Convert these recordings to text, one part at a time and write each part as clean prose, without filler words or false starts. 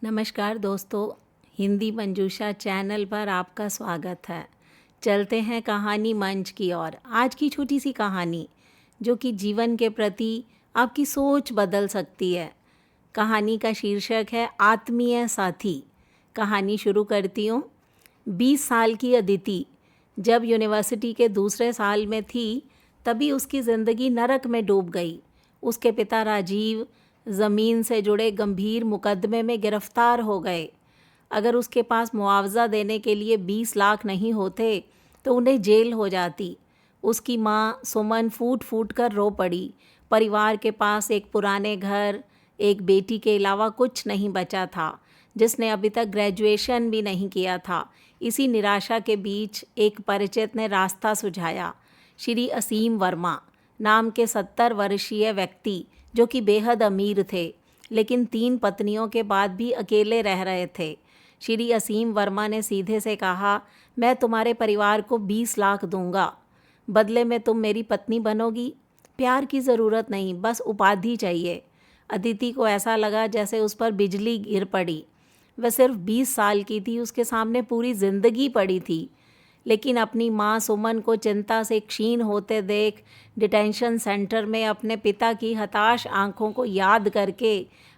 नमस्कार दोस्तों, हिंदी मंजूषा चैनल पर आपका स्वागत है। चलते हैं कहानी मंच की ओर। आज की छोटी सी कहानी जो कि जीवन के प्रति आपकी सोच बदल सकती है। कहानी का शीर्षक है आत्मीय साथी। कहानी शुरू करती हूँ। 20 साल की अदिति जब यूनिवर्सिटी के दूसरे साल में थी, तभी उसकी ज़िंदगी नरक में डूब गई। उसके पिता राजीव ज़मीन से जुड़े गंभीर मुकदमे में गिरफ्तार हो गए। अगर उसके पास मुआवजा देने के लिए 20 लाख नहीं होते तो उन्हें जेल हो जाती। उसकी माँ सुमन फूट फूट कर रो पड़ी। परिवार के पास एक पुराने घर, एक बेटी के अलावा कुछ नहीं बचा था, जिसने अभी तक ग्रेजुएशन भी नहीं किया था। इसी निराशा के बीच एक परिचित ने रास्ता सुझाया। श्री असीम वर्मा नाम के 70 वर्षीय व्यक्ति जो कि बेहद अमीर थे, लेकिन 3 पत्नियों के बाद भी अकेले रह रहे थे। श्री असीम वर्मा ने सीधे से कहा, मैं तुम्हारे परिवार को 20 लाख दूंगा, बदले में तुम मेरी पत्नी बनोगी। प्यार की ज़रूरत नहीं, बस उपाधि चाहिए। अदिति को ऐसा लगा जैसे उस पर बिजली गिर पड़ी। वह सिर्फ 20 साल की थी, उसके सामने पूरी ज़िंदगी पड़ी थी। लेकिन अपनी माँ सुमन को चिंता से क्षीण होते देख डिटेंशन सेंटर में अपने पिता की हताश आंखों को याद करके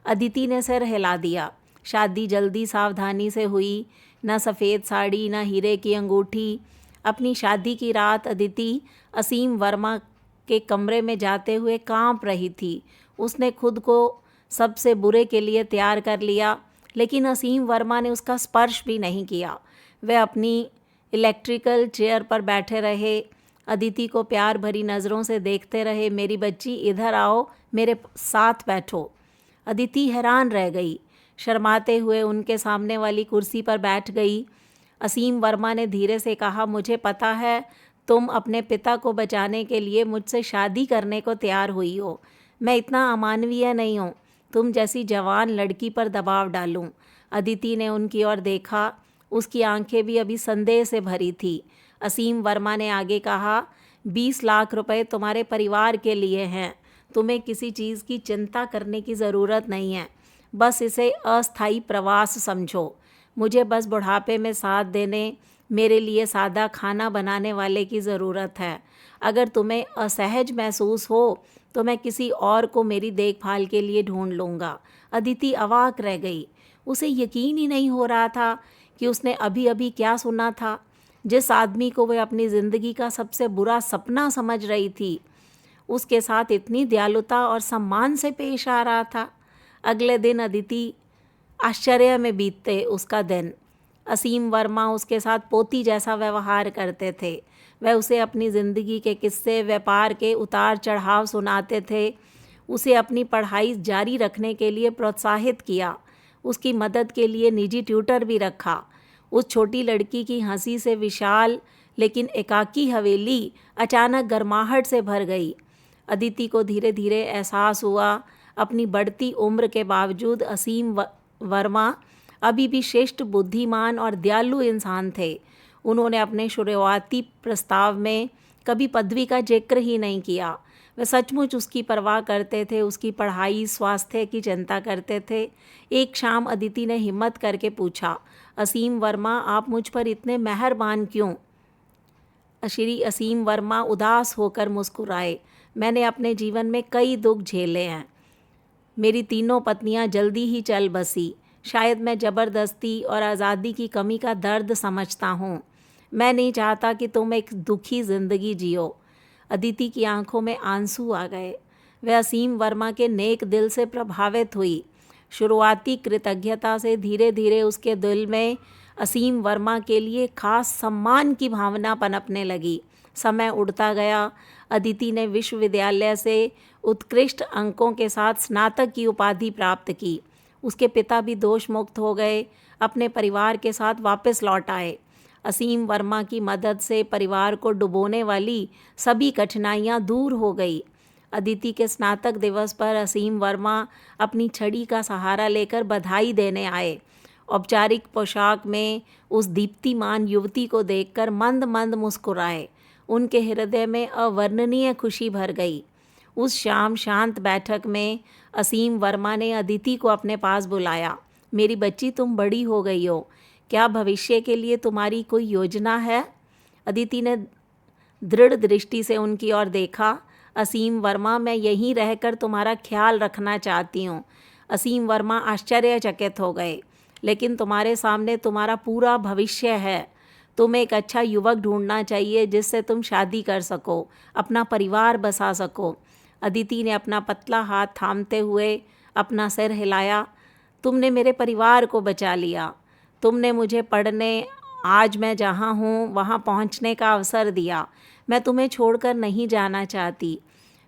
अदिति ने सिर हिला दिया। शादी जल्दी सावधानी से हुई, न सफ़ेद साड़ी न हीरे की अंगूठी। अपनी शादी की रात अदिति असीम वर्मा के कमरे में जाते हुए कांप रही थी। उसने खुद को सबसे बुरे के लिए तैयार कर लिया, लेकिन असीम वर्मा ने उसका स्पर्श भी नहीं किया। वह अपनी इलेक्ट्रिकल चेयर पर बैठे रहे, अदिति को प्यार भरी नज़रों से देखते रहे। मेरी बच्ची, इधर आओ, मेरे साथ बैठो। अदिति हैरान रह गई, शर्माते हुए उनके सामने वाली कुर्सी पर बैठ गई। असीम वर्मा ने धीरे से कहा, मुझे पता है तुम अपने पिता को बचाने के लिए मुझसे शादी करने को तैयार हुई हो। मैं इतना अमानवीय नहीं हूँ तुम जैसी जवान लड़की पर दबाव डालूं। अदिति ने उनकी ओर देखा, उसकी आंखें भी अभी संदेह से भरी थी। असीम वर्मा ने आगे कहा, 20 लाख रुपए तुम्हारे परिवार के लिए हैं। तुम्हें किसी चीज़ की चिंता करने की ज़रूरत नहीं है, बस इसे अस्थायी प्रवास समझो। मुझे बस बुढ़ापे में साथ देने, मेरे लिए सादा खाना बनाने वाले की ज़रूरत है। अगर तुम्हें असहज महसूस हो तो मैं किसी और को मेरी देखभाल के लिए ढूंढ लूँगा। अदिति अवाक रह गई। उसे यकीन ही नहीं हो रहा था कि उसने अभी अभी क्या सुना था। जिस आदमी को वह अपनी ज़िंदगी का सबसे बुरा सपना समझ रही थी, उसके साथ इतनी दयालुता और सम्मान से पेश आ रहा था। अगले दिन अदिति आश्चर्य में बीतते उसका दिन। असीम वर्मा उसके साथ पोती जैसा व्यवहार करते थे। वह उसे अपनी ज़िंदगी के किस्से, व्यापार के उतार चढ़ाव सुनाते थे। उसे अपनी पढ़ाई जारी रखने के लिए प्रोत्साहित किया। उसकी मदद के लिए निजी ट्यूटर भी रखा। उस छोटी लड़की की हंसी से विशाल लेकिन एकाकी हवेली अचानक गर्माहट से भर गई। अदिति को धीरे धीरे एहसास हुआ, अपनी बढ़ती उम्र के बावजूद असीम वर्मा अभी भी श्रेष्ठ, बुद्धिमान और दयालु इंसान थे। उन्होंने अपने शुरुआती प्रस्ताव में कभी पदवी का जिक्र ही नहीं किया। वे सचमुच उसकी परवाह करते थे, उसकी पढ़ाई, स्वास्थ्य की चिंता करते थे। एक शाम अदिति ने हिम्मत करके पूछा, असीम वर्मा, आप मुझ पर इतने मेहरबान क्यों? श्री असीम वर्मा उदास होकर मुस्कुराए, मैंने अपने जीवन में कई दुख झेले हैं। मेरी तीनों पत्नियां जल्दी ही चल बसी। शायद मैं ज़बरदस्ती और आज़ादी की कमी का दर्द समझता हूँ। मैं नहीं चाहता कि तुम एक दुखी ज़िंदगी जियो। अदिति की आंखों में आंसू आ गए। वह असीम वर्मा के नेक दिल से प्रभावित हुई। शुरुआती कृतज्ञता से धीरे धीरे उसके दिल में असीम वर्मा के लिए खास सम्मान की भावना पनपने लगी। समय उड़ता गया। अदिति ने विश्वविद्यालय से उत्कृष्ट अंकों के साथ स्नातक की उपाधि प्राप्त की। उसके पिता भी दोष मुक्त हो गए, अपने परिवार के साथ वापस लौट आए। असीम वर्मा की मदद से परिवार को डुबोने वाली सभी कठिनाइयाँ दूर हो गई। अदिति के स्नातक दिवस पर असीम वर्मा अपनी छड़ी का सहारा लेकर बधाई देने आए। औपचारिक पोशाक में उस दीप्तिमान युवती को देखकर मंद मंद मुस्कुराए। उनके हृदय में अवर्णनीय खुशी भर गई। उस शाम शांत बैठक में असीम वर्मा ने अदिति को अपने पास बुलाया। मेरी बच्ची तुम बड़ी हो गई हो, क्या भविष्य के लिए तुम्हारी कोई योजना है? अदिति ने दृढ़ दृष्टि से उनकी ओर देखा। असीम वर्मा, मैं यहीं रहकर तुम्हारा ख्याल रखना चाहती हूँ। असीम वर्मा आश्चर्यचकित हो गए। लेकिन तुम्हारे सामने तुम्हारा पूरा भविष्य है। तुम्हें एक अच्छा युवक ढूंढना चाहिए जिससे तुम शादी कर सको, अपना परिवार बसा सको। अदिति ने अपना पतला हाथ थामते हुए अपना सिर हिलाया। तुमने मेरे परिवार को बचा लिया। तुमने मुझे पढ़ने, आज मैं जहाँ हूँ वहाँ पहुँचने का अवसर दिया। मैं तुम्हें छोड़कर नहीं जाना चाहती।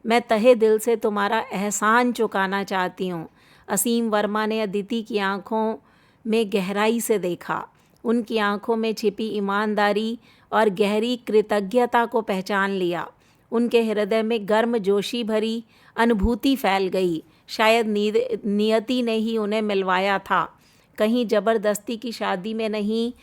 मैं तहे दिल से तुम्हारा एहसान चुकाना चाहती हूँ। असीम वर्मा ने अदिति की आंखों में गहराई से देखा। उनकी आंखों में छिपी ईमानदारी और गहरी कृतज्ञता को पहचान लिया। उनके हृदय में गर्मजोशी भरी अनुभूति फैल गई। शायद नियति ने ही उन्हें मिलवाया था, कहीं जबरदस्ती की शादी में नहीं,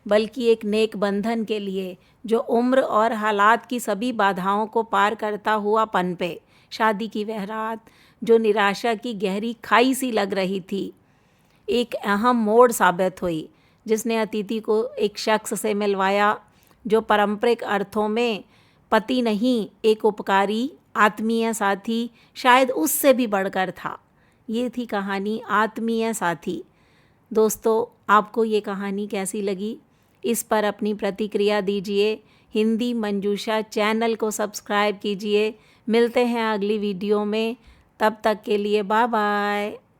बल्कि एक नेक बंधन के लिए जो उम्र और हालात की सभी बाधाओं को पार करता हुआ पनपे। शादी की वह रात जो निराशा की गहरी खाई सी लग रही थी, एक अहम मोड़ साबित हुई, जिसने अतिथि को एक शख्स से मिलवाया जो पारंपरिक अर्थों में पति नहीं, एक उपकारी आत्मीय साथी, शायद उससे भी बढ़कर था। ये थी कहानी आत्मीय साथी। दोस्तों, आपको ये कहानी कैसी लगी? इस पर अपनी प्रतिक्रिया दीजिए। हिंदी मंजूषा चैनल को सब्सक्राइब कीजिए। मिलते हैं अगली वीडियो में। तब तक के लिए बाय बाय।